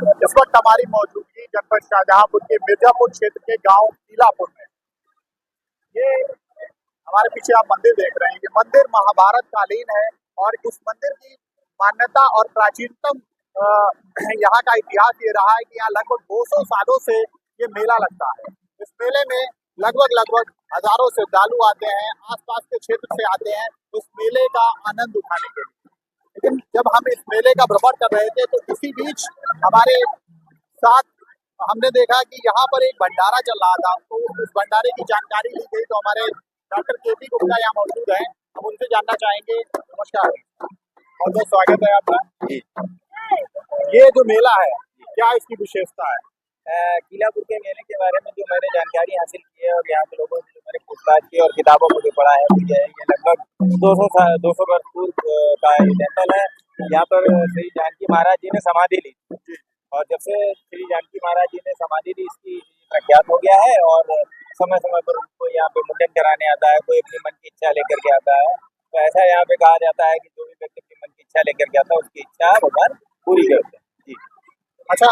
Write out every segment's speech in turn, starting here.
इस वक्त हमारी मौजूदगी जनपद शाहजहांपुर के मिर्जापुर क्षेत्र के गांव टीलापुर में। ये हमारे पीछे आप मंदिर देख रहे हैं, ये मंदिर महाभारत कालीन है और इस मंदिर की मान्यता और प्राचीनतम यहाँ का इतिहास ये रहा है कि यहाँ लगभग 200 सालों से ये मेला लगता है। इस मेले में लगभग हजारों श्रद्धालु आते हैं, आसपास के क्षेत्र से आते हैं इस मेले का आनंद उठाने के लिए। लेकिन जब हम इस मेले का भ्रमण कर रहे थे तो इसी बीच हमारे साथ हमने देखा कि यहाँ पर एक भंडारा चल रहा था, तो उस भंडारे की जानकारी ली गई। तो हमारे डॉक्टर केपी गुप्ता यहाँ मौजूद हैं, हम उनसे जानना चाहेंगे। नमस्कार, बहुत बहुत स्वागत है आपका। ये जो मेला है, क्या इसकी विशेषता है? टीलापुर के मेले के बारे में जो मैंने जानकारी हासिल की है और यहाँ के लोगों से जो मैंने पूछताछ की और किताबों में जो पढ़ा है, मुझे ये लगभग 200 वर्ष पूर्व का ये टेम्पल है। यहाँ पर श्री जानकी महाराज जी ने समाधि ली और जब से श्री जानकी महाराज जी ने समाधि ली, इसकी प्रख्यात हो गया है और समय समय पर उनको यहाँ पे मुंडन कराने आता है, कोई अपनी मन की इच्छा लेकर के आता है। तो ऐसा यहाँ पे कहा जाता है कि जो भी व्यक्ति अपनी मन की इच्छा लेकर के आता है, उसकी इच्छा भगवान पूरी करते हैं जी। अच्छा,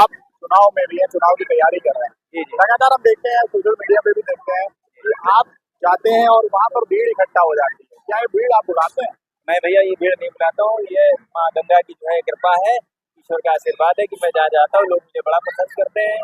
आप चुनाव में भी है, चुनाव की तैयारी कर रहे हैं जी। लगातार हम देखते हैं, सोशल मीडिया पे भी देखते हैं कि आप जाते हैं और वहाँ पर भीड़ इकट्ठा हो जाती है। क्या ये भीड़ आप बुलाते हैं? मैं भैया ये भीड़ नहीं बुलाता हूँ, ये माँ गंगा की जो है कृपा है, ईश्वर का आशीर्वाद है कि मैं जहाँ जाता हूँ लोग मुझे बड़ा पसंद करते हैं।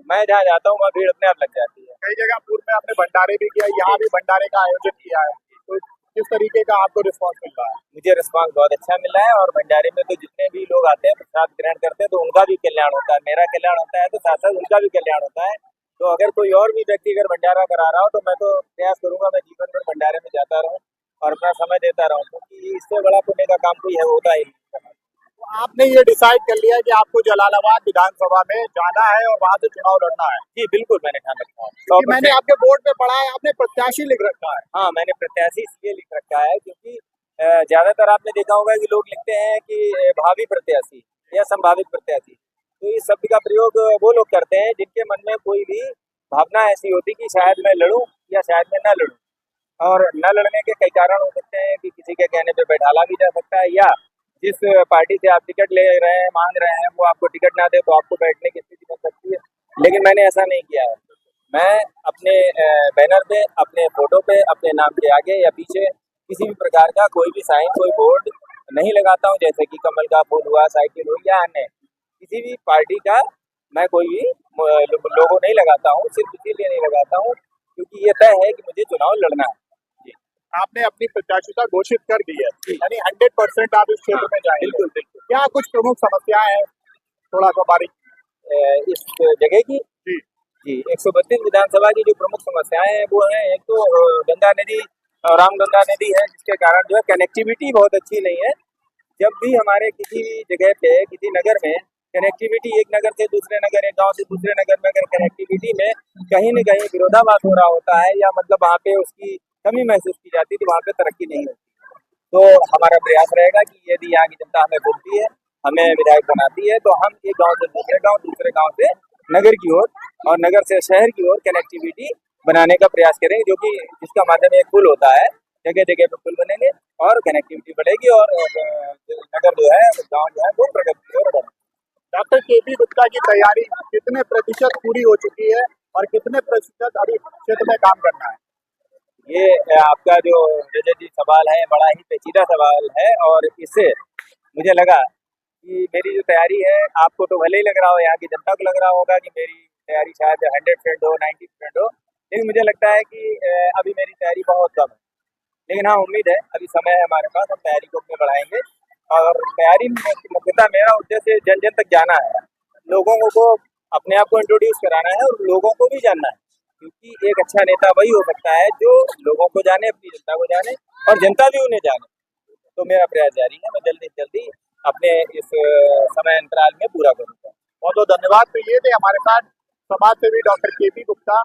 मैं जहाँ जाता हूँ वहाँ भीड़ अपने आप लग जाती है। कई जगह पूर्व में आपने भंडारे भी किया, यहाँ भी भंडारे का आयोजन किया है, तो किस तरीके का आपको रिस्पॉन्स मिल रहा है? मुझे रिस्पॉन्स बहुत अच्छा मिल रहा है और भंडारे में तो जितने भी लोग आते हैं प्रसाद ग्रहण करते हैं तो उनका भी कल्याण होता है, मेरा कल्याण होता है तो साथ साथ उनका भी कल्याण होता है। तो अगर कोई और भी व्यक्ति अगर भंडारा करा रहा हो तो मैं तो प्रयास करूंगा मैं जीवन भर भंडारे में जाता रहूं और अपना समय देता रहूं, क्योंकि इससे बड़ा पुण्य का काम कोई है होता ही नहीं। तो आपने ये डिसाइड कर लिया कि आपको जलालाबाद विधानसभा में जाना है और वहाँ से चुनाव लड़ना है? जी बिल्कुल, मैंने ठान रखा क्योंकि मैंने आपके बोर्ड पे पढ़ा है आपने प्रत्याशी लिख रखा है। हाँ, मैंने प्रत्याशी इसलिए लिख रखा है क्योंकि ज्यादातर आपने देखा होगा कि लोग लिखते हैं कि भावी प्रत्याशी या संभावित प्रत्याशी, तो इस शब्द का प्रयोग वो लोग करते हैं जिनके मन में कोई भी भावना ऐसी होती कि शायद मैं लड़ूं या शायद मैं न लड़ूं। और न लड़ने के कई कारण हो सकते हैं कि किसी के कहने पे बैठाला भी जा सकता है, या जिस पार्टी से आप टिकट ले रहे हैं मांग रहे हैं वो आपको टिकट ना दे तो आपको बैठने की स्थिति बन सकती है। लेकिन मैंने ऐसा नहीं किया है। मैं अपने बैनर पे, अपने फोटो पे, अपने नाम के आगे या पीछे किसी भी प्रकार का कोई भी साइन, कोई बोर्ड नहीं लगाता हूँ, जैसे कि कमल का फूल हुआ, साइकिल हुई या अन्य किसी भी पार्टी का मैं कोई भी लोगो नहीं लगाता हूँ। सिर्फ इसीलिए नहीं लगाता हूँ क्योंकि ये तय है कि मुझे चुनाव लड़ना है। आपने अपनी प्रत्याशिता घोषित कर दी है, यानी 100% आप इस क्षेत्र में जाएंगे? बिल्कुल बिल्कुल। क्या कुछ प्रमुख समस्याएं हैं, थोड़ा सा बारीक इस जगह की? जी 132 विधानसभा की जो प्रमुख समस्याएं हैं वो हैं, एक तो गंगा नदी, रामगंगा नदी है, जिसके कारण जो है कनेक्टिविटी बहुत अच्छी नहीं है। जब भी हमारे किसी जगह पे, किसी नगर में कनेक्टिविटी, एक नगर से दूसरे नगर, एक गांव से दूसरे नगर में अगर कनेक्टिविटी में कहीं न कहीं विरोधाभास हो रहा होता है या मतलब वहाँ पे उसकी कमी महसूस की जाती है तो वहाँ पे तरक्की नहीं होती। तो हमारा प्रयास रहेगा कि यदि यहाँ की जनता हमें बोलती है, हमें विधायक बनाती है, तो हम एक गाँव से दूसरे गाँव, दूसरे गाँव से नगर की ओर और नगर से शहर की ओर कनेक्टिविटी बनाने का प्रयास करेंगे, जो कि जिसका माध्यम एक पुल होता है, जगह जगह पे पुल बनेंगे और कनेक्टिविटी बढ़ेगी और नगर जो है, गाँव जो है वो प्रगति की ओर बढ़ेगा। डॉक्टर केपी गुप्ता की तैयारी कितने प्रतिशत पूरी हो चुकी है और कितने प्रतिशत अभी क्षेत्र में काम करना है? ये आपका जो रजत जी सवाल है बड़ा ही पेचीदा सवाल है और इससे मुझे लगा कि मेरी जो तैयारी है, आपको तो भले ही लग रहा हो, यहाँ की जनता को लग रहा होगा कि मेरी तैयारी शायद 100% हो, 90% हो, लेकिन मुझे लगता है कि अभी मेरी तैयारी बहुत कम है। लेकिन हाँ, उम्मीद है, अभी समय है हमारे पास, हम तैयारी को अपने बढ़ाएंगे और तैयारी मुख्यतः मेरा उद्देश्य जन जन तक जाना है, लोगों को अपने आप को इंट्रोड्यूस कराना है और लोगों को भी जानना है, क्योंकि एक अच्छा नेता वही हो सकता है जो लोगों को जाने, अपनी जनता को जाने और जनता भी उन्हें जाने। तो मेरा प्रयास जारी है, मैं जल्दी से जल्दी अपने इस समय अंतराल में पूरा करूँगा। बहुत बहुत धन्यवाद। तो ये थे हमारे साथ समाज सेवी डॉक्टर केपी गुप्ता।